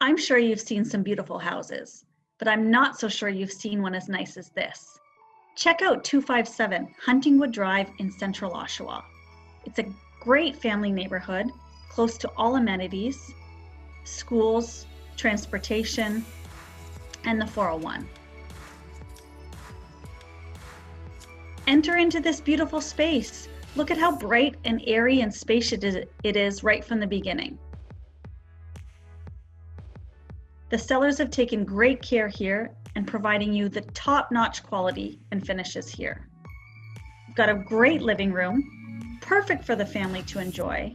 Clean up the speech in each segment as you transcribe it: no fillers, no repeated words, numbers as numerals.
I'm sure you've seen some beautiful houses, but I'm not so sure you've seen one as nice as this. Check out 257 Huntingwood Drive in central Oshawa. It's a great family neighborhood, close to all amenities, schools, transportation, and the 401. Enter into this beautiful space. Look at how bright and airy and spacious it is right from the beginning. The sellers have taken great care here and providing you the top-notch quality and finishes here. You've got a great living room, perfect for the family to enjoy,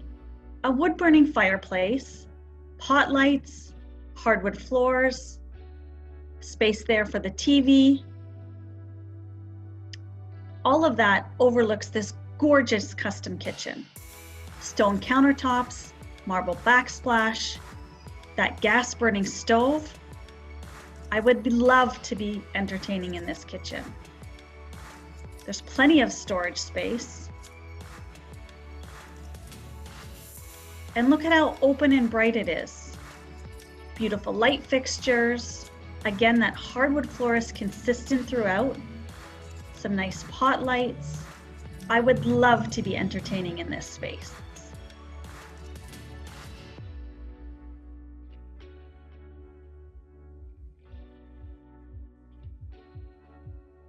a wood-burning fireplace, pot lights, hardwood floors, space there for the TV. All of that overlooks this gorgeous custom kitchen. Stone countertops, marble backsplash, that gas burning stove. I would love to be entertaining in this kitchen. There's plenty of storage space. And look at how open and bright it is. Beautiful light fixtures. Again, that hardwood floor is consistent throughout. Some nice pot lights. I would love to be entertaining in this space.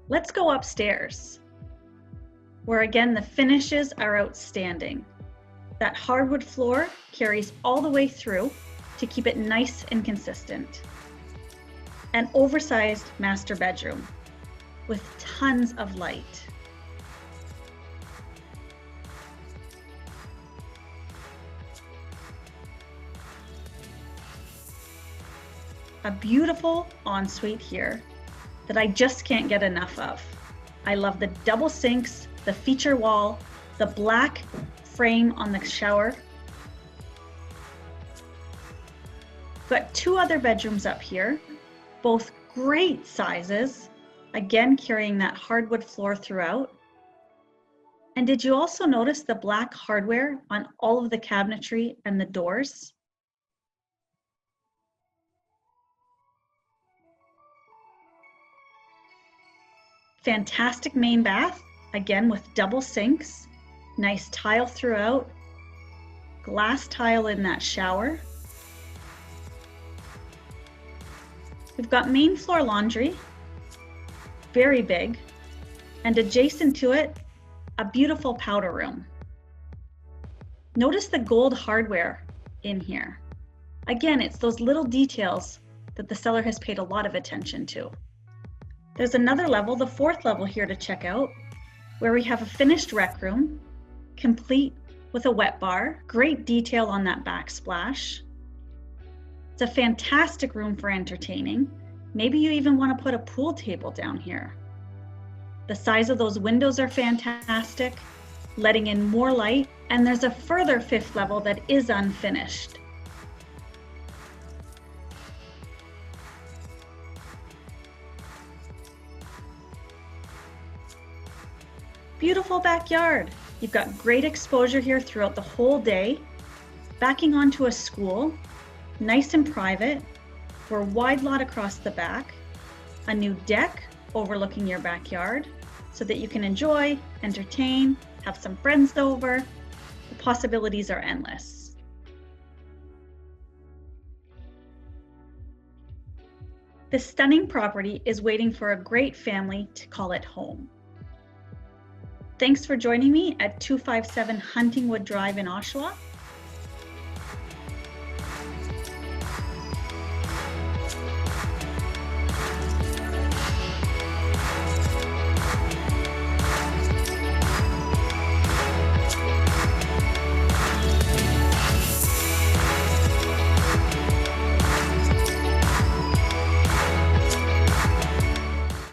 Let's go upstairs, where again the finishes are outstanding. That hardwood floor carries all the way through to keep it nice and consistent. An oversized master bedroom with tons of light. A beautiful ensuite here that I just can't get enough of. I love the double sinks, the feature wall, the black frame on the shower. Got two other bedrooms up here, both great sizes, again carrying that hardwood floor throughout. And did you also notice the black hardware on all of the cabinetry and the doors? Fantastic main bath, again with double sinks, nice tile throughout, glass tile in that shower. We've got main floor laundry, very big, and adjacent to it, a beautiful powder room. Notice the gold hardware in here. Again, it's those little details that the seller has paid a lot of attention to. There's another level, the fourth level here to check out, where we have a finished rec room, complete with a wet bar, great detail on that backsplash. It's a fantastic room for entertaining. Maybe you even want to put a pool table down here. The size of those windows are fantastic, letting in more light, and there's a further fifth level that is unfinished. Beautiful backyard. You've got great exposure here throughout the whole day. Backing onto a school, nice and private. We're wide lot across the back. A new deck overlooking your backyard so that you can enjoy, entertain, have some friends over. The possibilities are endless. This stunning property is waiting for a great family to call it home. Thanks for joining me at 257 Huntingwood Drive in Oshawa.